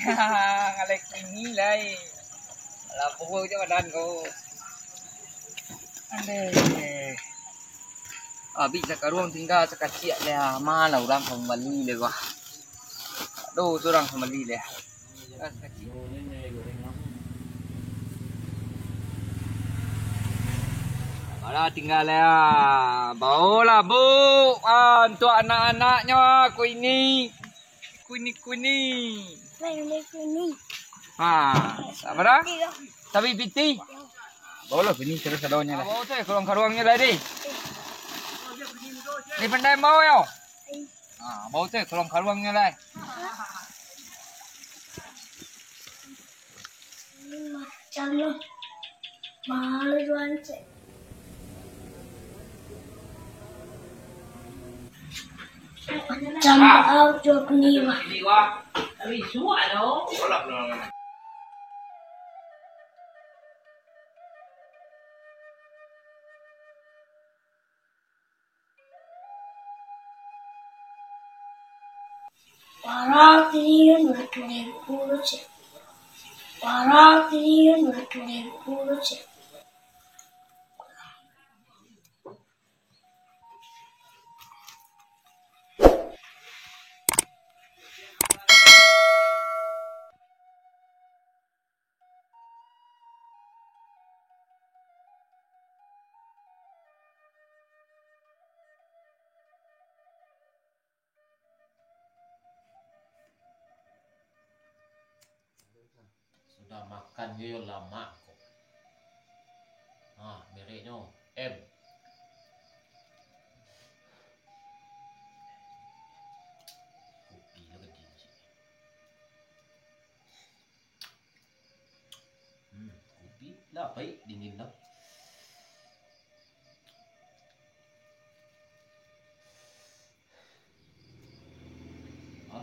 Ngalek ini lah. Alah pukul je badan kau. Aduh. Habis sekarang tinggal sekecil lah. Mana orang kembali le gua. Aduh, orang kembali le. Alah tinggal lah. Bawalah bu. Untuk anak-anaknya kuini. Kuini. Apa dah? Tapi piti. Bawalah ini terus adanya lah. Bawa tu karuang-karuangnya lah di. Ni pandai bawa yo. Bawa tu karuang-karuangnya lah. Chalo. Mahal jual cek. Jump out your knee. Tapi semua dah. Para kalian bertulis puluh cek. Para kalian bertulis puluh cek. Sudah makan yo lama kok. Mereknya M. Kopi lo kecil. Kopi lah baik dingin dah.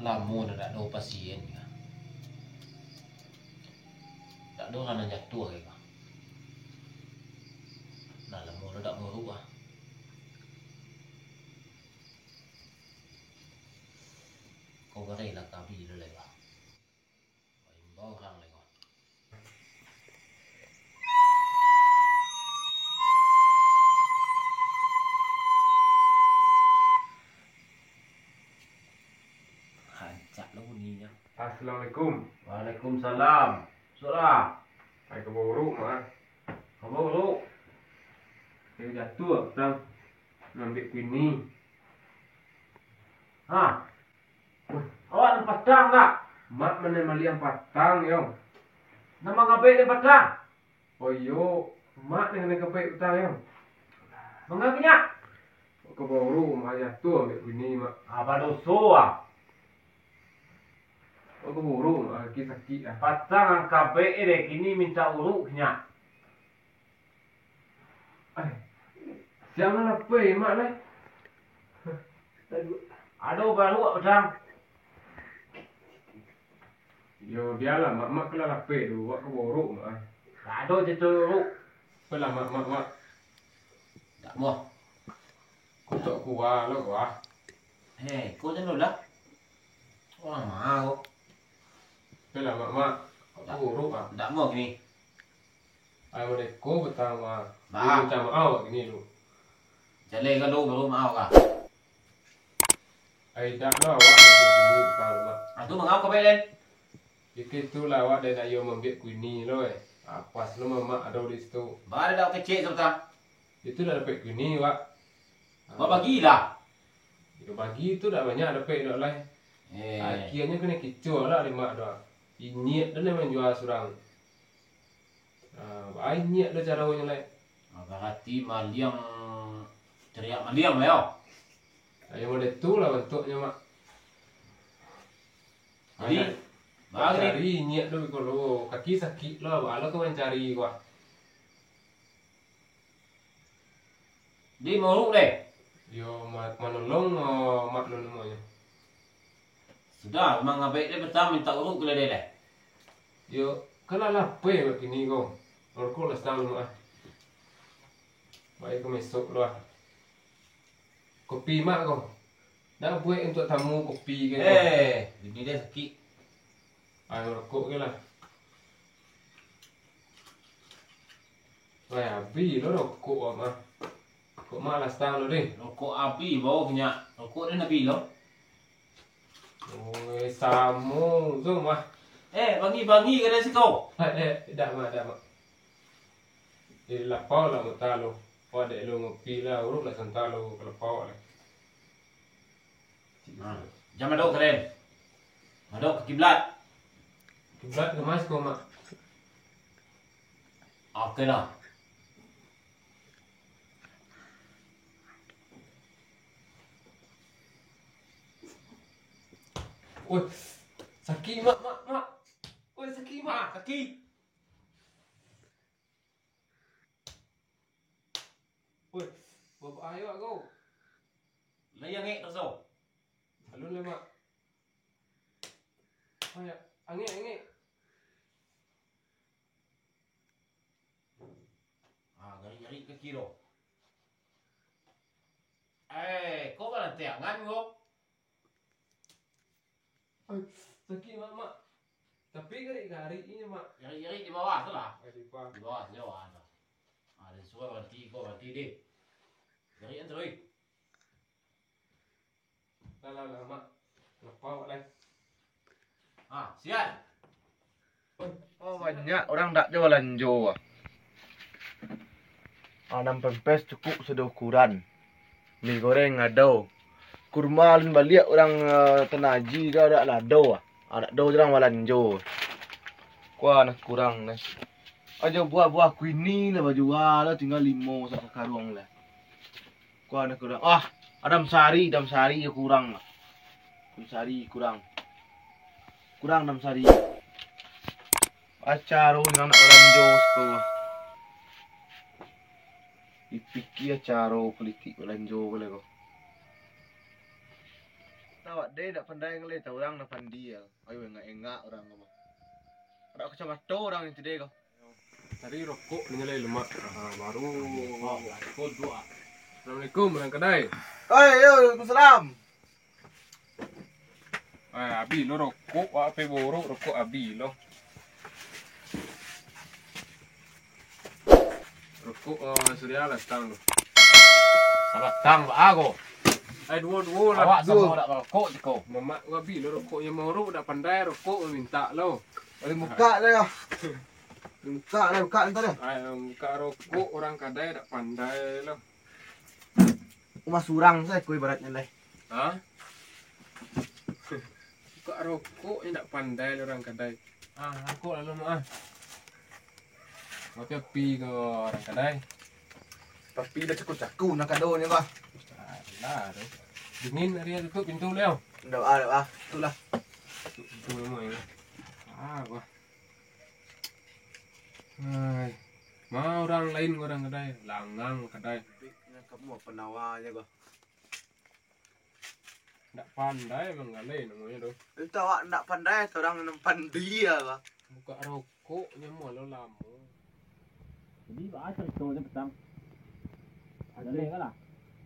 Lama dah tak ada pasien. Tak ada orang nak jatuh ke? Nah, lama dah tak berubah. Kau berai lah kabi dulu lah. Bawa orang lagi. Hancak lah bunyinya. Assalamualaikum. Waalaikumsalam. Surah. Hai keburuk mah. Kamu dulu. Saya jatuh tang. Ngambil kuini. Awak nak padang tak? Mak mana maliang patang yo. Nama ngapain ni padang? Oh yo, mak dengan kepek utang yo. Mengapanya? Keburuk mah jatuh ambil kuini mak. Apa dosa? Oh keburuk mah sakit ah. Padang KPE dek ini minta uruknya. Siapa nak pay mak lah. Aduh baru padang. Yo biarlah mak kelah pay tu, buat keburuk mak. Aduh je uruk. Pelah mak. Tak mau. Kutok kuah lo kuah. Kau jangan lah. Orang mau. Pelah mak. Keburuk ah. Tak mau gini. Ai boleh ko betang mah. Mak. Macam awak gini lu. Jalai kan lu baru mau kah? Ai dah lah awak gini betang mak. Aduh mengau kau belen. Itu lah awak dah ayo membiak kuini lo pas lo mama ada di situ. Baru dah kecil sebentar. Itu dah dapat kuini wak. Kau bagilah. Itu bagi itu dah banyak dapat dah lah. Akhirnya kena kicau lah lima dah. Inyet dah memang jual surang. Banyak dah cara punya lah. Berarti maliang teriak maliang lah yo. Ayo model tu lah bentuknya mak. Jadi cari niat dulu kalau kaki sakit lah, baru kau mencari gua. Di mau deh. Yo manolong mak lu namanya. Sudah, memang ngapain dia pertama minta urut ke dia deh. Yo kalau lah pe begini kau, orko lah setahun mah. Baik kau mesok lah. Kopi mak kau. Dah buat untuk tamu kopi kan. Ini dia sakit. Ayo rokok ke lah. Wah, habis lo rokok mah. Kok malas tang lo deh. Rokok api bawa punya. Rokok ni nabi lo. Oh, samu tu mah. Bagi kada si kau. Dah mah. Lapau lah mutalo. Kau ada lo ngopi lah, urut lah santalo kelapau lah. Jangan madok keren. Madok ke kiblat. Kiblat ke mas kau mak. Okey lah. Oi, sakit mak. Oi, sakit mak. Kaki. Oi, bapak ayo kau. Layang tak so. Alun lah mak. Ayo, angin. Gari kaki lo. Kau kan tiangan kau. Sakit mak. Tapi gari ini mak. Gari di bawah tu lah. Di bawah. Di bawah sejauh tu. Ada suara banti deh. Gari yang terus. Lah mak. Lapau lah. Sian. Oh banyak orang tak jualan jo. Enam pempes cukup sudah ukuran. Mie goreng ada. Kurma lun balik orang tenaji dah ada lado. Anak do orang walan jo. Kuah nak kurang nih. Aja buah-buah kuini lah jual lah tinggal 5 sak karung lah. Kuah nak kurang. Adam sari ya kurang lah. Adam sari kurang. Kurang 6 sari. Acaro yang nak orang jo sekolah. Ipiki acaro politik orang jo boleh kau. Tahu dia tak pandai ngelihat orang nak pandai. Ayo engak orang kau. Ada kacamata orang itu deh kau. Tadi rokok nilai lemak. Baru. Kau dua. Assalamualaikum orang kedai. Waalaikumsalam. Abi lo rokok apa borok rokok abi lo. Rokok surya lah tang lo. Sabat tang aku. Dua lah. Awak sama tak rokok je kau. Mama abi lo rokoknya morok dah pandai rokok minta lo. Boleh muka dah ya. Buka entar dah. Buka rokok orang kedai dah pandai lo. Rumah surang saya kau ibaratnya lah. Buka rokok ni tak pandai orang kedai. Rokok lalu mak. Pakai pi ke orang kedai. Tapi dah caku nak kado ni bah. Lah tu. Dingin hari ni tutup pintu leo. Dah itulah. Pintu memang ini. Wah. Hai. Mau orang lain orang kedai, langang kedai. Kamu apa nawanya kau? Tak pandai memang lain namanya tu. Itu awak tak pandai, orang nampan dia bah. Buka rokoknya malu lama. Jadi bahasa itu je petang. Ada leh lah.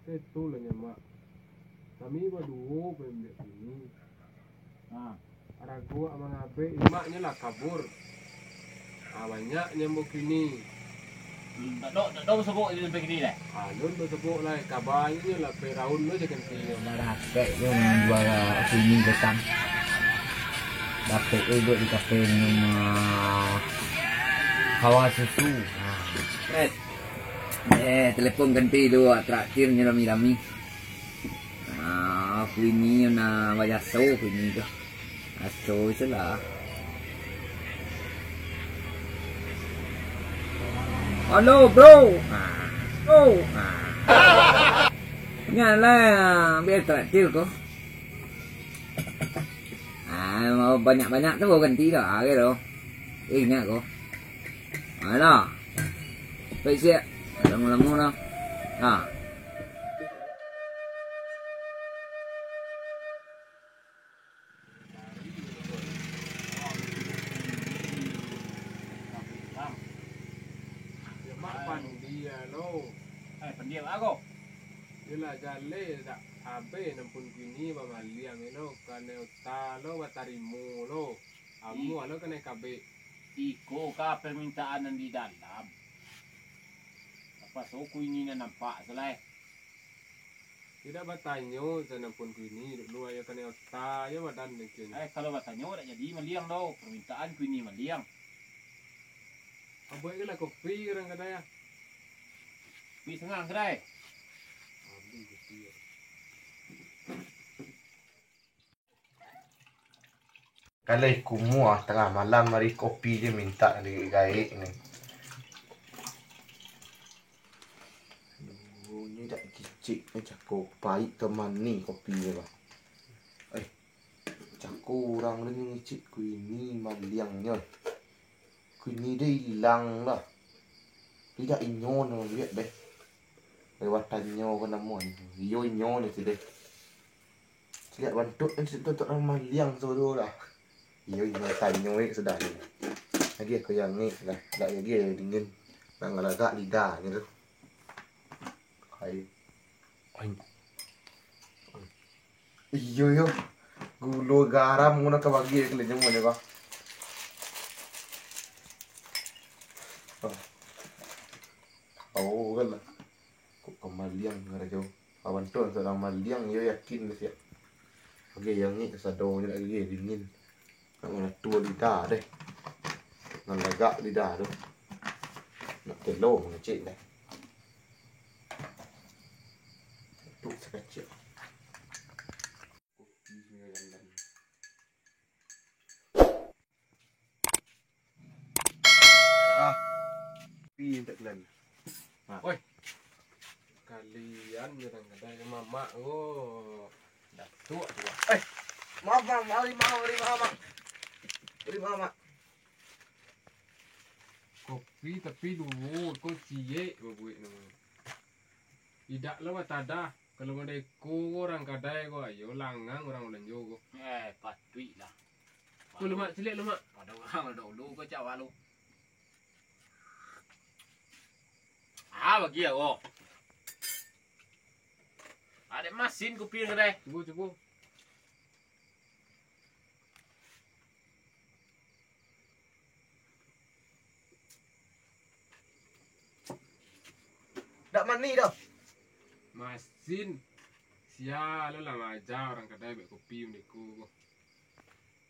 Itu lah nyamak. Kami berdua pembek ini. Ada gua sama ngabe, emaknya lah kabur. Banyak nyambuk ini. Tak tahu sebut itu begini dah. Alun bersebut lah, kabarnya lah peraun lo je ganti. Dapat tu jual sini datang. Dapat duduk di kafe minum hawa susu. Telepon ganti dua terakhirnya rami-rami. Aku ini na wajah so ini tu. Aso salah. Halo bro. Nyala biar terakhir kok. Mau banyak-banyak tu ganti dah gitu. Ingat kok. Mana? Baik siap. Lama-lama lah. Pendiam aku. Ila jale dak abe nampun kini bamaliang ilo kane utalo batarimu lo Amu alo kena KB. Iko ka permintaan yang di dalam. Apa suku ini nampak selai. Tidak bertanya sana pun kini dulu ayo kena otak ya badan mungkin. Kalau bertanya udah jadi maliang dong. Permintaan ku ini maliang. Apa yang lah kopi orang kata ya? Kopi setengah kedai. Ambil kopi. Kalau kumua tengah malam mari kopi dia minta di gaik ni. Aduh, ni dak kicik ni cakap baik teman ni kopi dia bah. Cakap orang ni ngicik ku ini maliangnya. Ku ini dia hilang lah. Dia dak inyon dia deh. Lewatannya ke nama ni. Iyo inyon ni deh. Lihat bantuk ni untuk orang maliang sebetul lah. Iyo tanya ni sudah ni. Lagi aku yang ni lah. Tak lagi dingin. Nak ngalagak lidah ni tu. Hai. Iyo. Gula garam guna ke bagi ke lejeng mana kau. Oh kan lah. Kok kemaliang ngara jauh. Awan tu seorang maliang yo yakin mesti. Okey yang ni kesadornya lagi dingin. Nak tua lidah deh. Nak lagak lidah tu. Nak telur ngecik dah. Tu sekecil. Kopi ni jangan. Kopi tak kelan. Oi. Kalian jangan kedai mama. Oh. Dah tua. Maaf, mari mak. Kopi tapi dulu kau cie berbuat nama. Tidak lah tada. Kalau ada orang kedai kau ayo langang orang Melanjo kau. Patui lah. Kau lemak celik lemak. Pada orang dulu kau cawa lu. Bagi aku. Ada mesin kopi kedai. Cuba. Tak mani dah. Mesin. Sia lo lah aja orang kedai buat kopi mereka kau.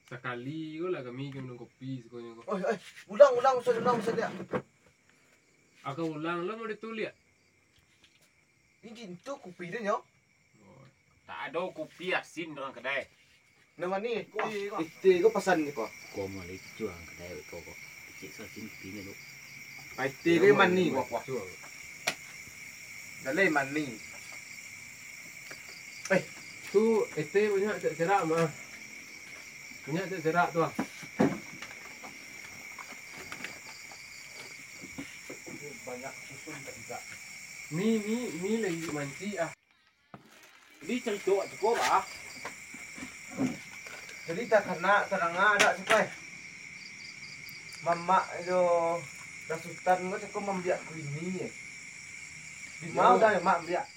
Sekali kau lah kami minum kopi sekonya kau. Ulang dia. Aku ulang lo mau ditulis. Ini tu kopi dia nyo. Tak ada kopi asin orang kedai. Nama ni ite ko pesan ni ko. Kau mau jual kedai kau kok. Cik asin kopi ni lu. Ite ko mani ko. Cuba. Dalai mani. Tu banyak cerak mah. Banyak cerak tu ah. Banyak susun tak juga. Mi lagi manci ah. Ini cerita cukup ah. Jadi tak kena terang ada sipai. Mama itu dah sultan ko cakap membiak ku ini. Di mau dah mak biak.